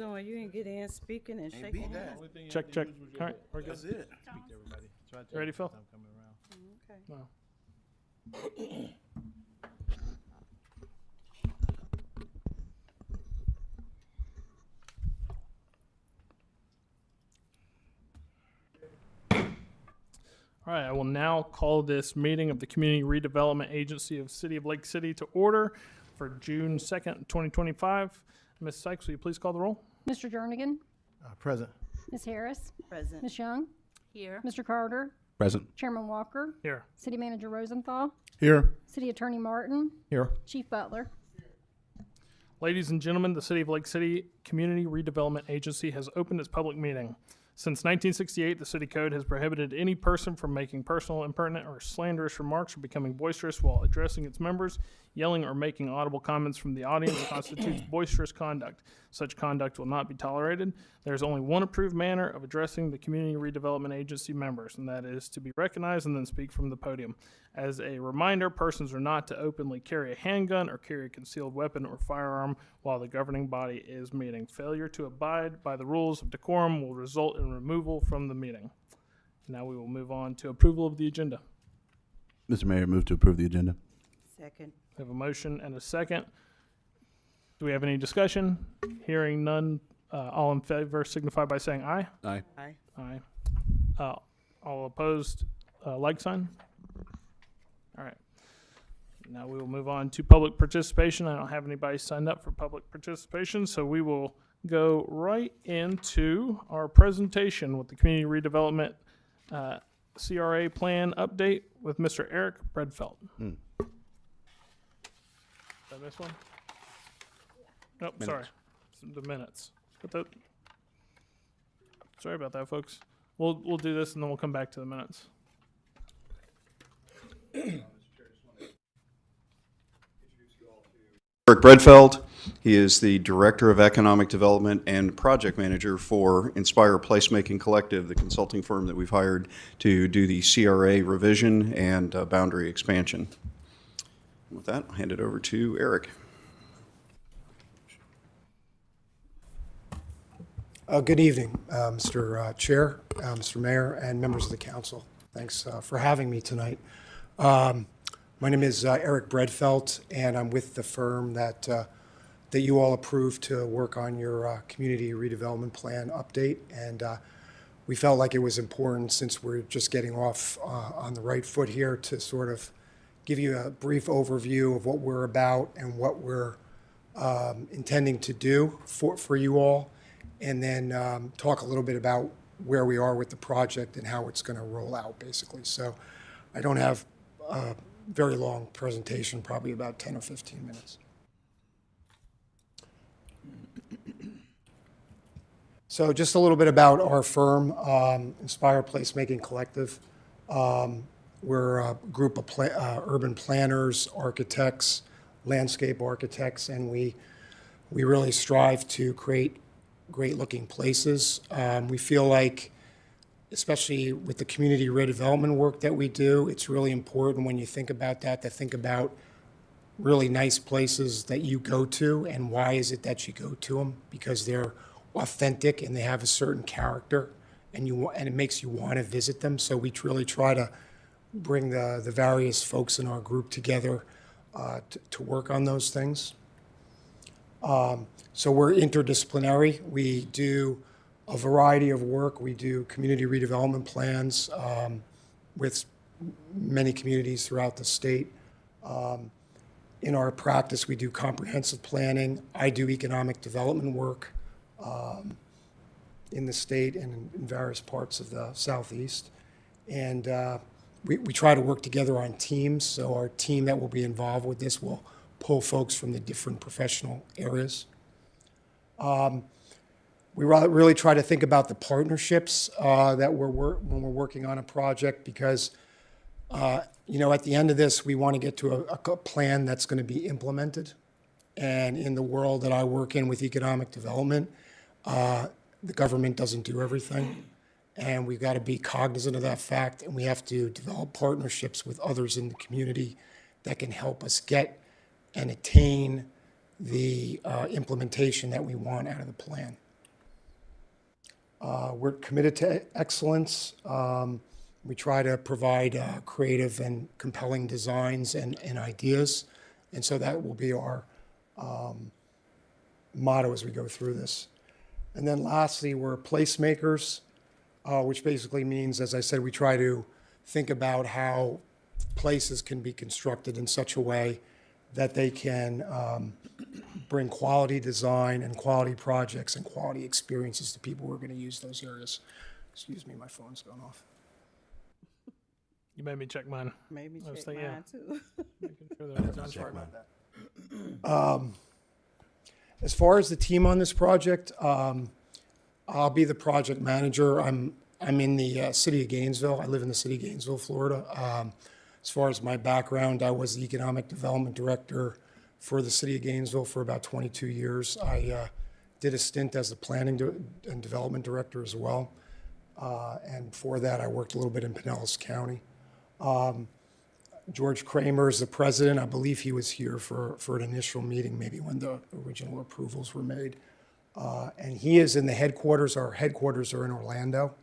doing? You didn't get in speaking and Ain't shaking beat that. hands. Check, check. All right, we're good. That's it. Speak to everybody. Try to Ready, Phil? I'm coming around. Okay. No. All right, I will now call this meeting of the Community Redevelopment Agency of City of Lake City to order for June 2nd, 2025. Ms. Sykes, will you please call the roll? Mr. Jernigan, Present. Ms. Harris, Present. Ms. Young, Here. Mr. Carter, Present. Chairman Walker, Here. City Manager Rosenthal, Here. City Attorney Martin, Here. Chief Butler. Ladies and gentlemen, the City of Lake City Community Redevelopment Agency has opened its public meeting. Since 1968, the City Code has prohibited any person from making personal, impertinent, or slanderous remarks or becoming boisterous while addressing its members. Yelling or making audible comments from the audience constitutes boisterous conduct. Such conduct will not be tolerated. There is only one approved manner of addressing the Community Redevelopment Agency members, and that is to be recognized and then speak from the podium. As a reminder, persons are not to openly carry a handgun or carry a concealed weapon or firearm while the governing body is meeting. Failure to abide by the rules of decorum will result in removal from the meeting. Now we will move on to approval of the agenda. Mr. Mayor, move to approve the agenda. Second. We have a motion and a second. Do we have any discussion? Hearing none, all in favor signify by saying aye. Aye. Aye. Aye. All opposed, like sign. All right. Now we will move on to public participation. I don't have anybody signed up for public participation, so we will go right into our presentation with the Community Redevelopment CRA Plan Update with Mr. Eric Bredfeld. Did I miss one? Nope, sorry. The minutes. Sorry about that, folks. We'll do this and then we'll come back to the minutes. Eric Bredfeld. He is the Director of Economic Development and Project Manager for Inspire Placemaking Collective, the consulting firm that we've hired to do the CRA revision and boundary expansion. With that, I'll hand it over to Eric. Good evening, Mr. Chair, Mr. Mayor, and members of the council. Thanks for having me tonight. My name is Eric Bredfeld, and I'm with the firm that you all approved to work on your community redevelopment plan update. And we felt like it was important, since we're just getting off on the right foot here, to sort of give you a brief overview of what we're about and what we're intending to do for you all, and then talk a little bit about where we are with the project and how it's going to roll out, basically. So I don't have a very long presentation, probably about 10 or 15 minutes. So just a little bit about our firm, Inspire Placemaking Collective. We're a group of urban planners, architects, landscape architects, and we really strive to create great-looking places. We feel like, especially with the community redevelopment work that we do, it's really important when you think about that to think about really nice places that you go to, and why is it that you go to them? Because they're authentic and they have a certain character, and it makes you want to visit them. So we really try to bring the various folks in our group together to work on those things. So we're interdisciplinary. We do a variety of work. We do community redevelopment plans with many communities throughout the state. In our practice, we do comprehensive planning. I do economic development work in the state and in various parts of the Southeast. And we try to work together on teams. So our team that will be involved with this will pull folks from the different professional areas. We really try to think about the partnerships that when we're working on a project, because you know, at the end of this, we want to get to a plan that's going to be implemented. And in the world that I work in with economic development, the government doesn't do everything. And we've got to be cognizant of that fact, and we have to develop partnerships with others in the community that can help us get and attain the implementation that we want out of the plan. We're committed to excellence. We try to provide creative and compelling designs and ideas. And so that will be our motto as we go through this. And then lastly, we're placemakers, which basically means, as I said, we try to think about how places can be constructed in such a way that they can bring quality design and quality projects and quality experiences to people who are going to use those areas. Excuse me, my phone's going off. You made me check mine. Maybe I was check thinking, yeah. mine too. Making sure that it's on Sorry track. about that. As far as the team on this project, I'll be the project manager. I'm in the city of Gainesville. I live in the city of Gainesville, Florida. As far as my background, I was the economic development director for the city of Gainesville for about 22 years. I did a stint as the planning and development director as well. And before that, I worked a little bit in Pinellas County. George Kramer is the president. I believe he was here for an initial meeting, maybe when the original approvals were made. And he is in the headquarters. Our headquarters are in Orlando.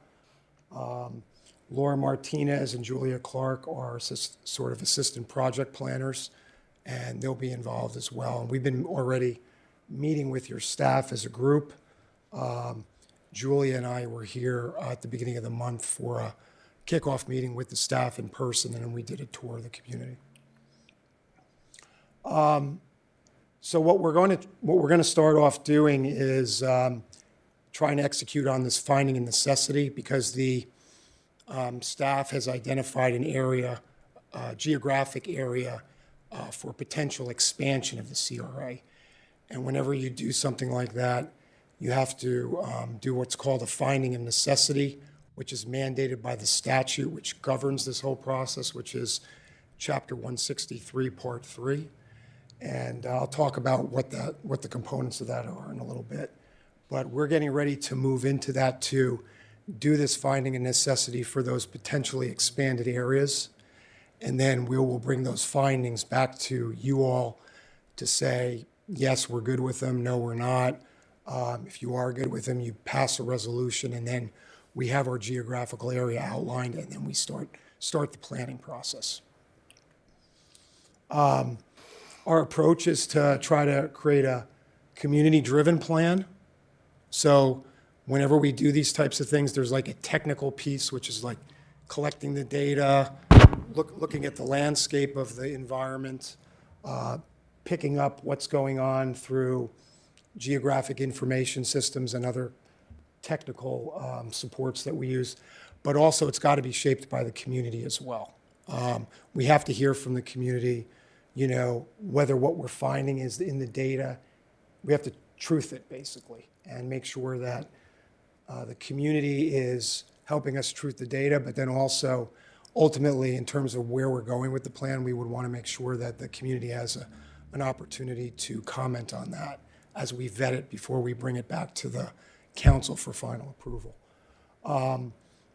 Laura Martinez and Julia Clark are sort of assistant project planners, and they'll be involved as well. And we've been already meeting with your staff as a group. Julia and I were here at the beginning of the month for a kickoff meeting with the staff in person, and then we did a tour of the community. So what we're going to start off doing is trying to execute on this finding of necessity, because the staff has identified an area, geographic area, for potential expansion of the CRA. And whenever you do something like that, you have to do what's called a finding of necessity, which is mandated by the statute which governs this whole process, which is Chapter 163, Part 3. And I'll talk about what the components of that are in a little bit. But we're getting ready to move into that to do this finding of necessity for those potentially expanded areas. And then we will bring those findings back to you all to say, yes, we're good with them, no, we're not. If you are good with them, you pass a resolution, and then we have our geographical area outlined, and then we start the planning process. Our approach is to try to create a community-driven plan. So whenever we do these types of things, there's like a technical piece, which is like collecting the data, looking at the landscape of the environment, picking up what's going on through geographic information systems and other technical supports that we use. But also, it's got to be shaped by the community as well. We have to hear from the community, whether what we're finding is in the data. We have to truth it, basically, and make sure that the community is helping us truth the data, but then also, ultimately, in terms of where we're going with the plan, we would want to make sure that the community has an opportunity to comment on that as we vet it before we bring it back to the council for final approval.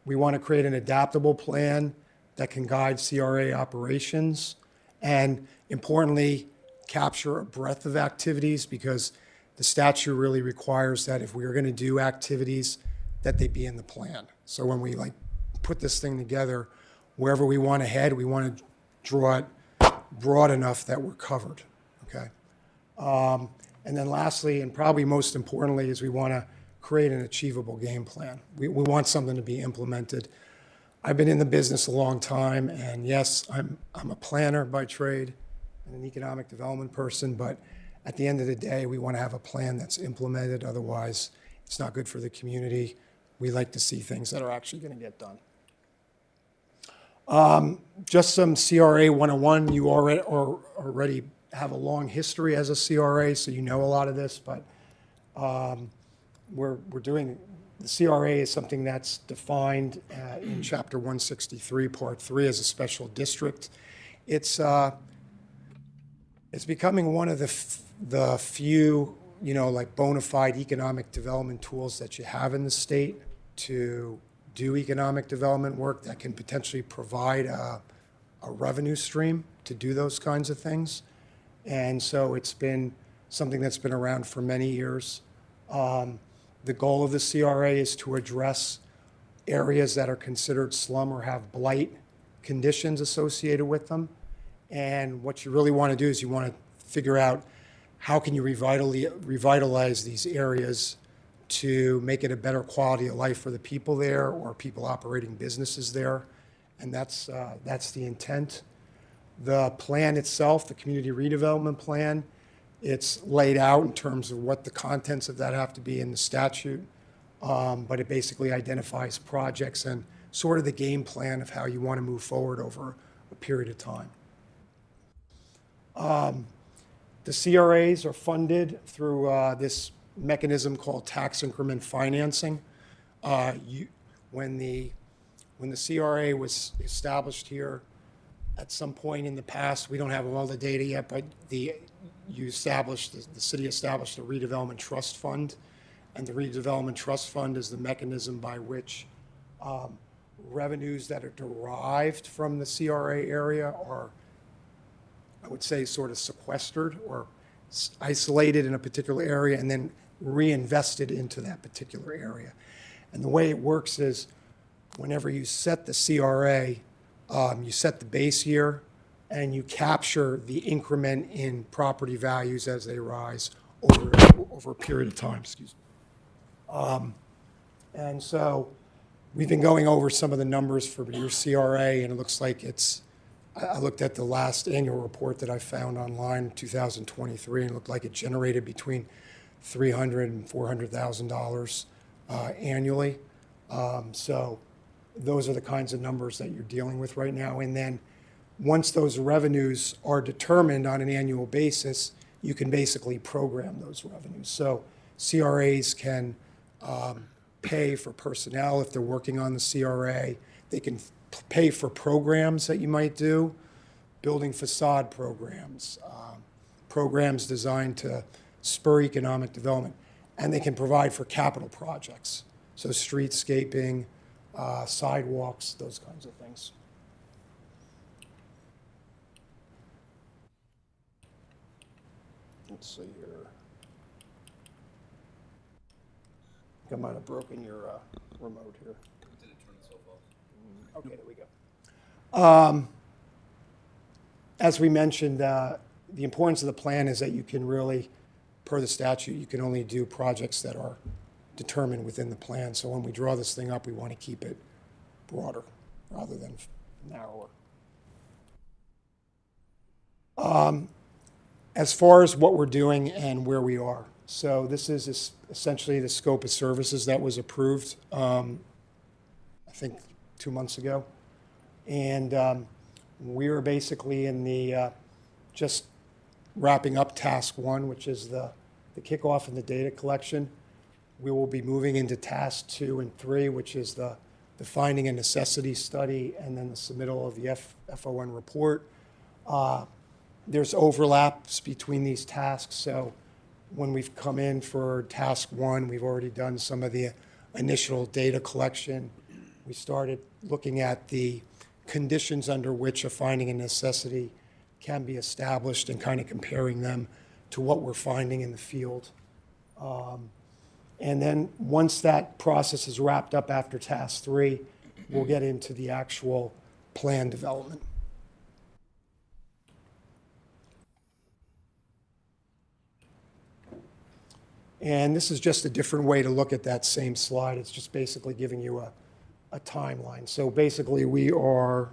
We want to create an adaptable plan that can guide CRA operations and, importantly, capture a breadth of activities, because the statute really requires that if we are going to do activities, that they be in the plan. So when we put this thing together, wherever we want to head, we want to draw it broad enough that we're covered, okay? And then lastly, and probably most importantly, is we want to create an achievable game plan. We want something to be implemented. I've been in the business a long time, and yes, I'm a planner by trade and an economic development person, but at the end of the day, we want to have a plan that's implemented. Otherwise, it's not good for the community. We like to see things that are actually going to get done. Just some CRA 101. You already have a long history as a CRA, so you know a lot of this, but we're doing, the CRA is something that's defined in Chapter 163, Part 3 as a special district. It's becoming one of the few, bona fide economic development tools that you have in the state to do economic development work that can potentially provide a revenue stream to do those kinds of things. And so it's been something that's been around for many years. The goal of the CRA is to address areas that are considered slum or have blight conditions associated with them. And what you really want to do is you want to figure out how can you revitalize these areas to make it a better quality of life for the people there or people operating businesses there. And that's the intent. The plan itself, the community redevelopment plan, it's laid out in terms of what the contents of that have to be in the statute. But it basically identifies projects and sort of the game plan of how you want to move forward over a period of time. The CRAs are funded through this mechanism called tax increment financing. When the CRA was established here at some point in the past, we don't have all the data yet, but the city established a redevelopment trust fund, and the redevelopment trust fund is the mechanism by which revenues that are derived from the CRA area are, I would say, sort of sequestered or isolated in a particular area and then reinvested into that particular area. And the way it works is whenever you set the CRA, you set the base year and you capture the increment in property values as they rise over a period of time, excuse me. And so we've been going over some of the numbers for your CRA, and it looks like I looked at the last annual report that I found online, 2023, and it looked like it generated between $300,000 and $400,000 annually. So those are the kinds of numbers that you're dealing with right now. And then once those revenues are determined on an annual basis, you can basically program those revenues. So CRAs can pay for personnel if they're working on the CRA. They can pay for programs that you might do, building facade programs, programs designed to spur economic development, and they can provide for capital projects, so streetscaping, sidewalks, those kinds of things. Let's see here. I think I might have broken your remote here. Okay, there we go. As we mentioned, the importance of the plan is that you can really, per the statute, you can only do projects that are determined within the plan. So when we draw this thing up, we want to keep it broader rather than narrower. As far as what we're doing and where we are. So this is essentially the scope of services that was approved, I think 2 months ago. And we are basically in the, just wrapping up task 1, which is the kickoff and the data collection. We will be moving into task 2 and 3, which is the finding and necessity study and then the submittal of the FON report. There's overlaps between these tasks. So when we've come in for task 1, we've already done some of the initial data collection. We started looking at the conditions under which a finding and necessity can be established and kind of comparing them to what we're finding in the field. And then once that process is wrapped up after task 3, we'll get into the actual plan development. And this is just a different way to look at that same slide. It's just basically giving you a timeline. So basically we are,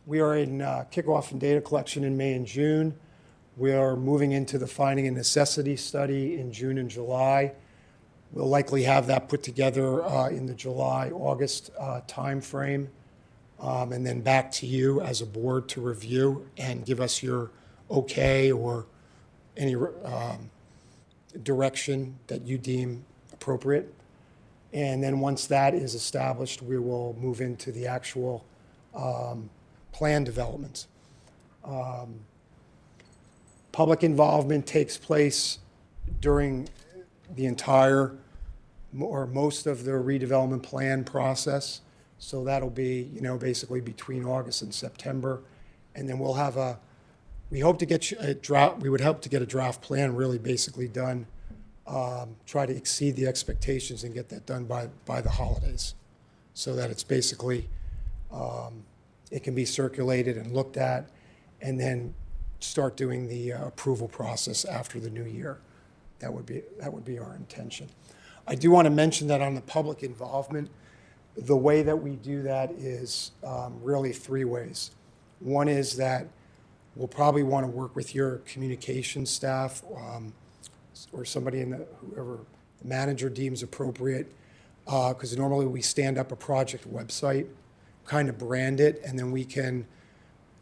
we are in kickoff and data collection in May and June. We are moving into the finding and necessity study in June and July. We'll likely have that put together in the July-August timeframe. And then back to you as a board to review and give us your okay or any direction that you deem appropriate. And then once that is established, we will move into the actual plan development. Public involvement takes place during the entire or most of the redevelopment plan process. So that'll be, basically between August and September. And then we'll have a we hope to get a draft, we would hope to get a draft plan really basically done, try to exceed the expectations and get that done by the holidays. So that it's basically, it can be circulated and looked at, and then start doing the approval process after the new year. That would be our intention. I do want to mention that on the public involvement, the way that we do that is really three ways. One is that we'll probably want to work with your communications staff or somebody whoever the manager deems appropriate, because normally we stand up a project website, kind of brand it, and then we can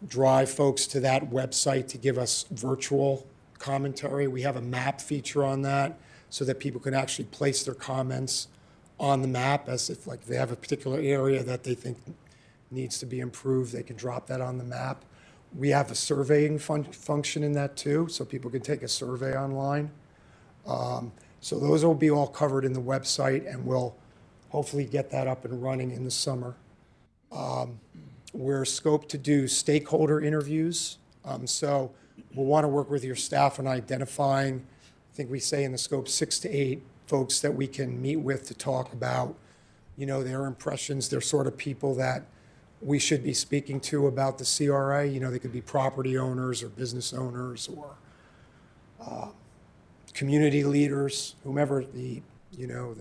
drive folks to that website to give us virtual commentary. We have a map feature on that so that people can actually place their comments on the map, as if like they have a particular area that they think needs to be improved, they can drop that on the map. We have a surveying function in that too, so people can take a survey online. So those will be all covered in the website, and we'll hopefully get that up and running in the summer. We're scoped to do stakeholder interviews. So we'll want to work with your staff on identifying, I think we say in the scope, 6 to 8 folks that we can meet with to talk about, their impressions. They're sort of people that we should be speaking to about the CRA. They could be property owners or business owners or community leaders, whomever the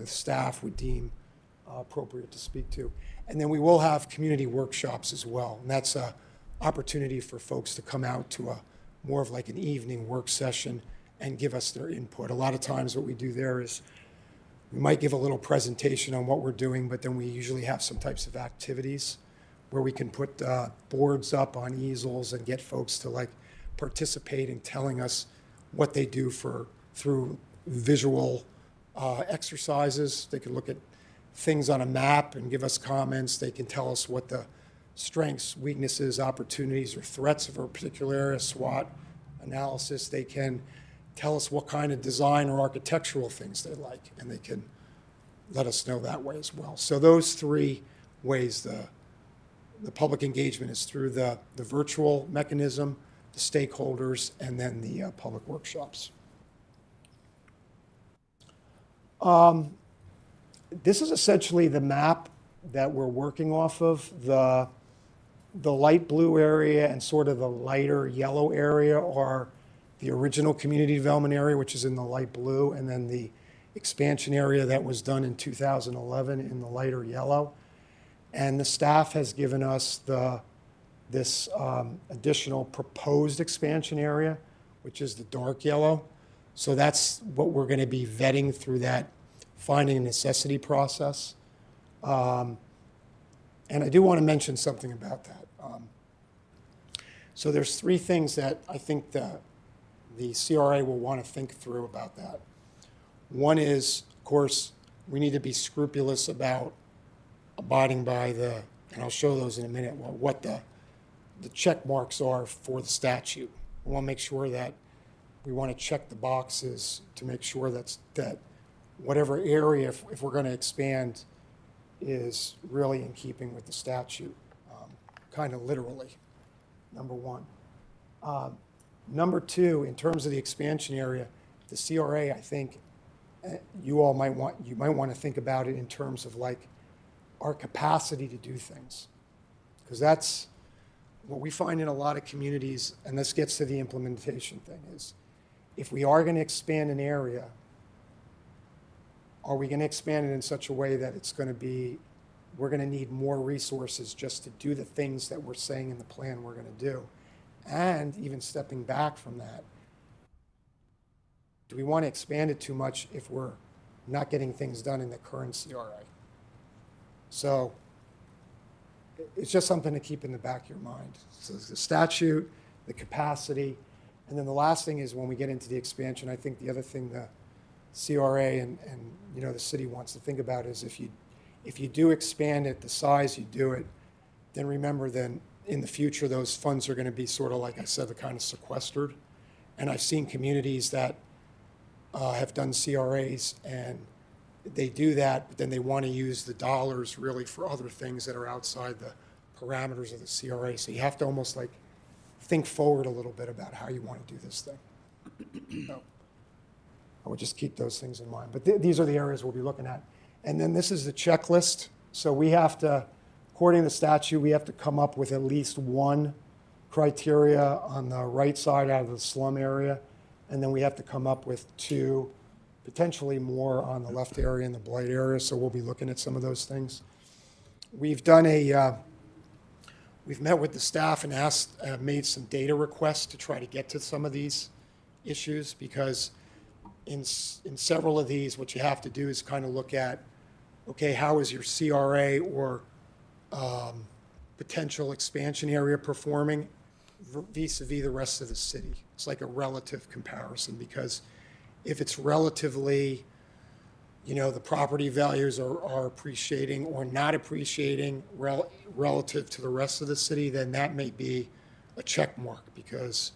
staff would deem appropriate to speak to. And then we will have community workshops as well. And that's an opportunity for folks to come out to a more of like an evening work session and give us their input. A lot of times what we do there is we might give a little presentation on what we're doing, but then we usually have some types of activities where we can put boards up on easels and get folks to like participate in telling us what they do through visual exercises. They can look at things on a map and give us comments. They can tell us what the strengths, weaknesses, opportunities, or threats of a particular area, SWOT analysis. They can tell us what kind of design or architectural things they like, and they can let us know that way as well. So those three ways the public engagement is through the virtual mechanism, the stakeholders, and then the public workshops. This is essentially the map that we're working off of. The light blue area and sort of the lighter yellow area are the original community development area, which is in the light blue, and then the expansion area that was done in 2011 in the lighter yellow. And the staff has given us this additional proposed expansion area, which is the dark yellow. So that's what we're going to be vetting through that finding a necessity process. And I do want to mention something about that. So there's three things that I think the CRA will want to think through about that. One is, of course, we need to be scrupulous about abiding by and I'll show those in a minute, what the check marks are for the statute. We want to make sure that we want to check the boxes to make sure that whatever area, if we're going to expand, is really in keeping with the statute, kind of literally, number one. Number two, in terms of the expansion area, the CRA, I think you might want to think about it in terms of like our capacity to do things. Because that's what we find in a lot of communities, and this gets to the implementation thing, is if we are going to expand an area, are we going to expand it in such a way that we're going to need more resources just to do the things that we're saying in the plan we're going to do? And even stepping back from that, do we want to expand it too much if we're not getting things done in the current CRA? So it's just something to keep in the back of your mind. So the statute, the capacity, and then the last thing is when we get into the expansion, I think the other thing the CRA and the city wants to think about is if you do expand it, the size you do it, then remember then in the future those funds are going to be sort of, like I said, the kind of sequestered. And I've seen communities that have done CRAs and they do that, but then they want to use the dollars really for other things that are outside the parameters of the CRA. So you have to almost like think forward a little bit about how you want to do this thing. So, I would just keep those things in mind. But these are the areas we'll be looking at. And then this is the checklist. So we have to, according to the statute, we have to come up with at least one criteria on the right side out of the slum area. And then we have to come up with two, potentially more on the left area and the blight area. So we'll be looking at some of those things. We've done we've met with the staff and made some data requests to try to get to some of these issues, because in several of these, what you have to do is kind of look at, okay, how is your CRA or potential expansion area performing vis-a-vis the rest of the city? It's like a relative comparison, because if it's relatively, the property values are appreciating or not appreciating relative to the rest of the city, then that may be a check mark, because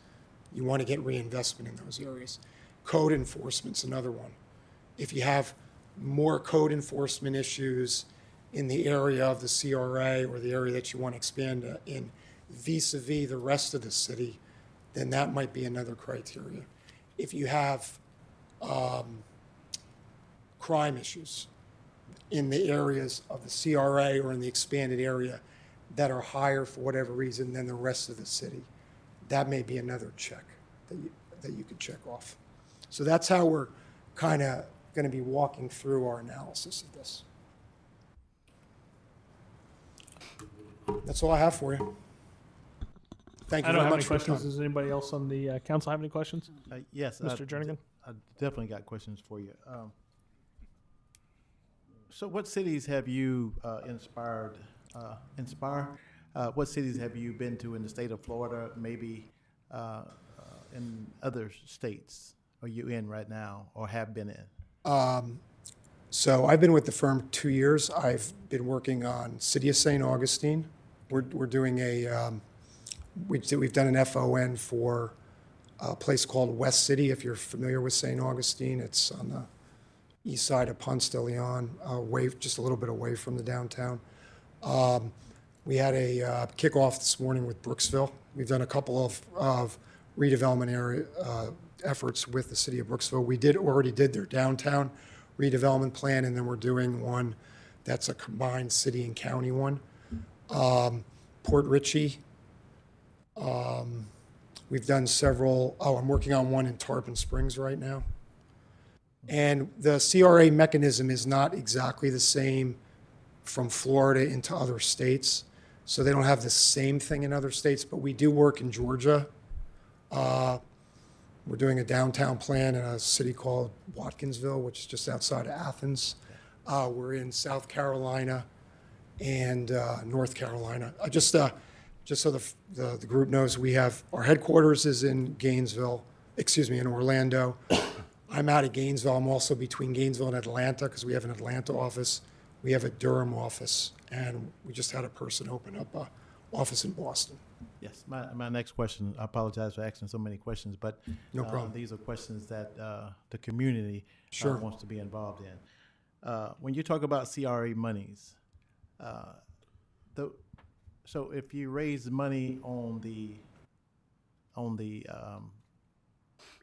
you want to get reinvestment in those areas. Code enforcement's another one. If you have more code enforcement issues in the area of the CRA or the area that you want to expand in vis-a-vis the rest of the city, then that might be another criteria. If you have crime issues in the areas of the CRA or in the expanded area that are higher for whatever reason than the rest of the city, that may be another check that you could check off. So that's how we're kind of going to be walking through our analysis of this. That's all I have for you. Thank you I don't very have any much for your questions. time. Does anybody else on the council have any questions? Yes. Mr. Jernigan? I definitely got questions for you. So what cities have you inspired? What cities have you been to in the state of Florida, maybe in other states? Are you in right now or have been in? So I've been with the firm 2 years. I've been working on City of St. Augustine. We're doing we've done an FON for a place called West City, if you're familiar with St. Augustine. It's on the east side of Ponce de Leon, just a little bit away from the downtown. We had a kickoff this morning with Brooksville. We've done a couple of redevelopment area efforts with the city of Brooksville. We already did their downtown redevelopment plan, and then we're doing one that's a combined city and county one. Port Richey. We've done several. I'm working on one in Tarpon Springs right now. And the CRA mechanism is not exactly the same from Florida into other states. So they don't have the same thing in other states, but we do work in Georgia. We're doing a downtown plan in a city called Watkinsville, which is just outside of Athens. We're in South Carolina and North Carolina. Just so the group knows, we have our headquarters is in in Orlando. I'm out of Gainesville. I'm also between Gainesville and Atlanta because we have an Atlanta office. We have a Durham office, and we just had a person open up an office in Boston. Yes, my next question, I apologize for asking so many questions, but No problem. these are questions that the community Sure. wants to be involved in. When you talk about CRA monies, so if you raise money on the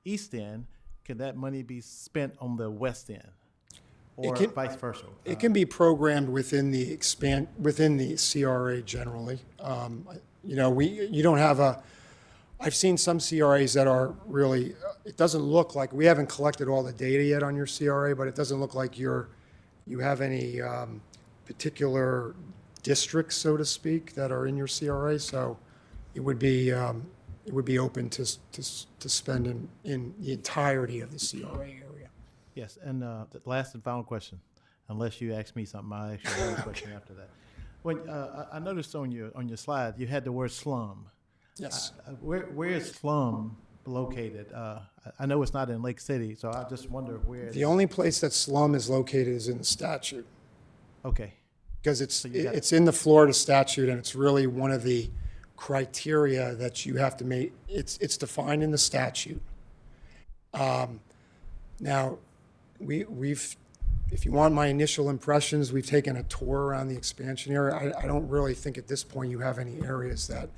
east end, can that money be spent on the west end, or vice versa? It can be programmed within the CRA generally. You don't have I've seen some CRAs that are really, it doesn't look like, we haven't collected all the data yet on your CRA, but it doesn't look like you have any particular districts, so to speak, that are in your CRA. So it would be open to spend in the entirety of the CRA area. Yes, and the last and final question, unless you ask me something, I'll ask you another question after that. When I noticed on your slide, you had the word slum. Yes. Where is slum located? I know it's not in Lake City, so I just wonder where. The only place that slum is located is in the statute, Okay. because it's in the Florida statute, and it's really one of the criteria that you have to make. It's defined in the statute. Now, if you want my initial impressions, we've taken a tour around the expansion area. I don't really think at this point you have any areas that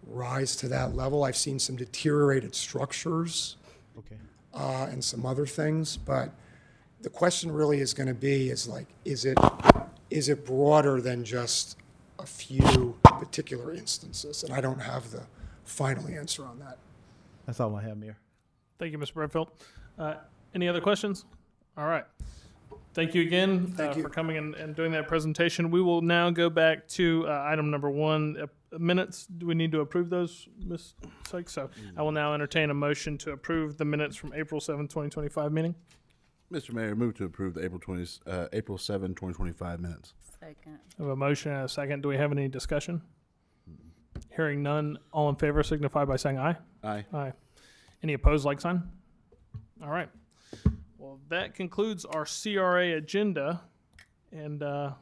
rise to that level. I've seen some deteriorated structures Okay. and some other things, but the question really is going to be is it broader than just a few particular instances? And I don't have the final answer on that. That's all I have, Mayor. Thank you, Mr. Bradfield. Any other questions? All right. Thank you again Thank you. for coming and doing that presentation. We will now go back to item number 1, minutes. Do we need to approve those, Ms. Sykes? So I will now entertain a motion to approve the minutes from April 7, 2025 meeting. Mr. Mayor, move to approve the April 7, 2025 minutes. Second. I have a motion and a second. Do we have any discussion? Hearing none, all in favor signify by saying aye. Aye. Aye. Any opposed, like sign? All right. Well, that concludes our CRA agenda, and we'll